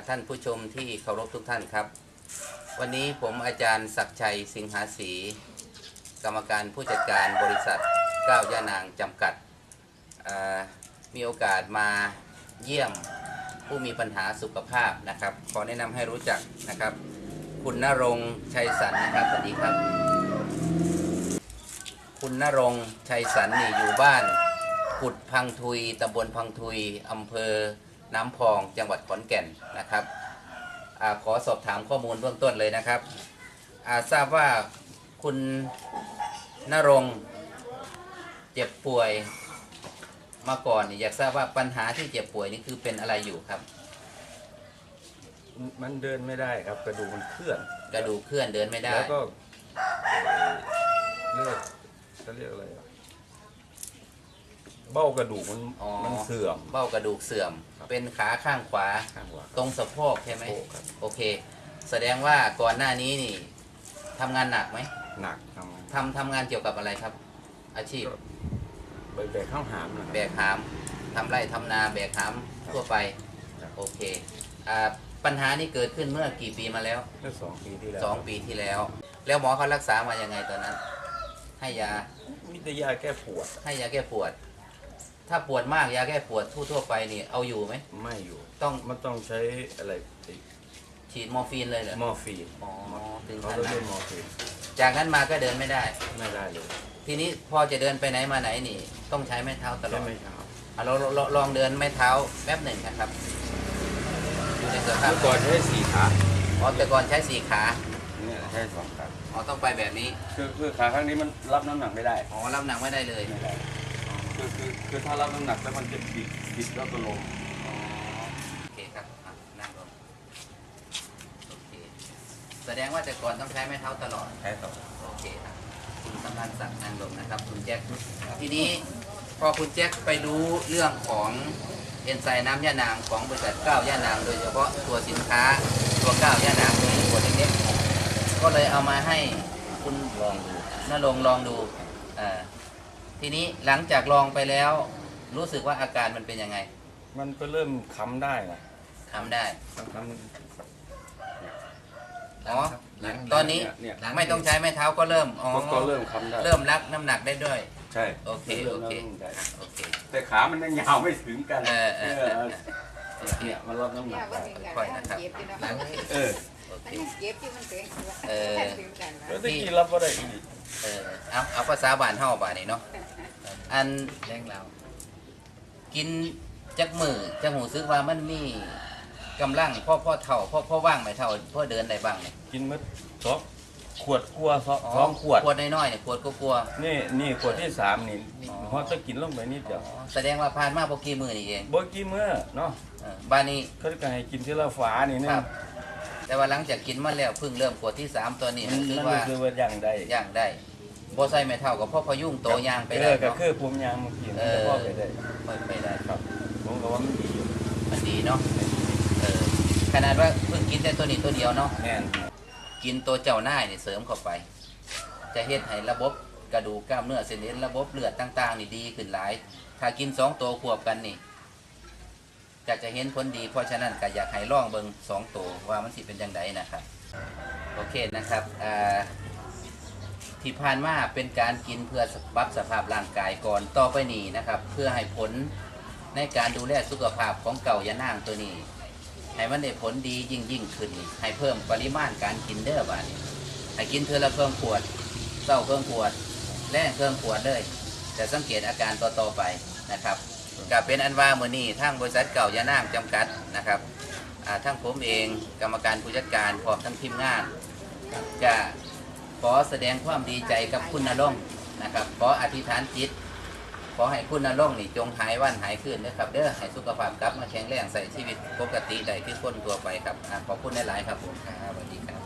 ท่านผู้ชมที่เคารพทุกท่านครับวันนี้ผมอาจารย์ศักดิ์ชัยสิงหาศรีกรรมการผู้จัดการบริษัทก้าวย่านางจำกัดมีโอกาสมาเยี่ยมผู้มีปัญหาสุขภาพนะครับขอแนะนำให้รู้จักนะครับคุณณรงค์ชัยสันนะครับสวัสดีครับคุณณรงค์ชัยสันนี่อยู่บ้านกุดพังทุยตำบลพังทุยอำเภอน้ำพองจังหวัดขอนแก่นนะครับขอสอบถามข้อมูลเบื้องต้นเลยนะครับทราบว่าคุณณรงค์เจ็บป่วยมาก่อนอยากทราบว่าปัญหาที่เจ็บป่วยนี่คือเป็นอะไรอยู่ครับมันเดินไม่ได้ครับกระดูกมันเคลื่อนกระดูกเคลื่อนเดินไม่ได้แล้วก็เลือดเขาเรียกอะไรเบ้ากระดูกมันเสื่อมเบ้ากระดูกเสื่อมเป็นขาข้างขวาตรงสะโพกใช่ไหมโอเคแสดงว่าก่อนหน้านี้นี่ทำงานหนักไหมหนักทำงานเกี่ยวกับอะไรครับอาชีพแบกข้าวหามนะแบกหามทำไร่ทำนาแบกหามทั่วไปโอเคปัญหานี้เกิดขึ้นเมื่อกี่ปีมาแล้วเมื่อ2 ปีที่แล้ว2 ปีที่แล้วแล้วหมอเขารักษามายังไงตอนนั้นให้ยามีแต่ยาแก้ปวดให้ยาแก้ปวดถ้าปวดมากยาแก้ปวดทั่วไปนี่เอาอยู่ไหมไม่อยู่มันต้องใช้อะไรฉีดมอร์ฟีนเลยเหรอมอร์ฟีนถึงเขาเล่นมอร์ฟีนจากนั้นมาก็เดินไม่ได้เลยทีนี้พอจะเดินไปไหนมาไหนนี่ต้องใช้ไม้เท้าตลอดใช้ไม้เท้าเราลองเดินไม้เท้าแป๊บหนึ่งนะครับอยู่ในสภาพก่อนใช้4 ขาแต่ก่อนใช้4 ขาเนี่ยใช้2 ขาต้องไปแบบนี้คือขาข้างนี้มันรับน้ำหนักไม่ได้รับหนักไม่ได้เลยคือถ้ารับน้ำหนักแล้วมันจะบิดแล้วก็ล้มโอเคครับนั่งลงโอเคแสดงว่าแต่ก่อนต้องใช้ไม้เท้าตลอดใช้ตลอดโอเคครับคุณสำนักศักดิ์นั่งลงนะครับคุณแจ็คทีนี้พอคุณแจ็คไปดูเรื่องของเอนไซม์น้ำย่านางของบริษัทก้าวย่านางโดยเฉพาะตัวสินค้าตัวก้าวย่านางตัวนี้ตัวเล็กๆก็เลยเอามาให้คุณณรงค์ลองดูทีนี้หลังจากลองไปแล้วรู้สึกว่าอาการมันเป็นยังไงมันก็เริ่มค้ำได้นะค้ำได้ตอนนี้ไม่ต้องใช้ไม้เท้าก็เริ่มก็เริ่มค้ำได้เริ่มรับน้ำหนักได้ด้วยใช่โอเคแต่ขามันยังยาวไม่ถึงกันเนี่ยมันรับน้ำหนักค่อยนะครับเก็บที่มันเกิดแล้วที่กินรับก็ได้อีกเอาภาษาบ้านเฮาบ้านนี่เนาะอันแรงเรากินจักมือจะหูซึกว่ามันมีกำลังพ่อเท่าพ่อว่างไม่เท่าพ่อเดินได้บ้างเนี่ยกินมื้อขวดกลัว2 ขวดน้อยๆเนี่ยขวดกลัวนี่ขวดที่3นี่เพราะถ้ากินลงไปนิดเดียวแสดงว่าผ่านมาบ่กี่มื้อนี่เองบ่กี่มื้อเนาะบ้านนี้เขาจะให้กินทีละฝานี่นึงแต่ว่าหลังจากกินมาแล้วเพิ่งเริ่มขวดที่3ตัวนี้คือว่าย่างได้บ่ใส่ไม่เท่ากับพ่อพยุงโตย่างไปได้ก็คือผมย่างเมื่อกี้พ่อไปได้ไม่ได้ครับผมก็ว่ามันดีเนาะขนาดว่าเพิ่งกินแต่ตัวนี้ตัวเดียวเนาะกินตัวเจ้าหน้าเนี่ยเสริมเข้าไปจะเฮ็ดให้ระบบกระดูกกล้ามเนื้อเส้นเอ็นระบบเลือดต่างๆนี่ดีขึ้นหลายถ้ากิน2 ตัวควบกันนี่จะเห็นผลดีเพราะฉะนั้นก็อยากให้ลองเบิ่ง2 ตัวว่ามันสิเป็นจังไดนะครับโอเคนะครับที่ผ่านมาเป็นการกินเพื่อปรับสภาพร่างกายก่อนต่อไปนี้นะครับเพื่อให้ผลในการดูแลสุขภาพของเก่ายานางตัวนี้ให้มันได้ผลดียิ่งขึ้นให้เพิ่มปริมาณการกินเด้อบ้านี้ให้กินเทื่อละเพิ่มขวดเช้าเพิ่มขวดแลงเพิ่มขวดเลยจะสังเกตอาการต่อไปนะครับก็เป็นอันว่ามื้อนี้ทางบริษัทเก่ายานางจำกัดนะครับทั้งผมเองกรรมการผู้จัดการพร้อมทั้งทีมงานจะขอแสดงความดีใจกับคุณณรงค์นะครับขออธิษฐานจิตขอให้คุณณรงค์นี่จงหายวันหายคืนนะครับเด้อให้สุขภาพกลับมาแข็งแรงใส่ชีวิตปกติได้คือคนทั่วไปครับขอบคุณหลายๆครับผมสวัสดีครับ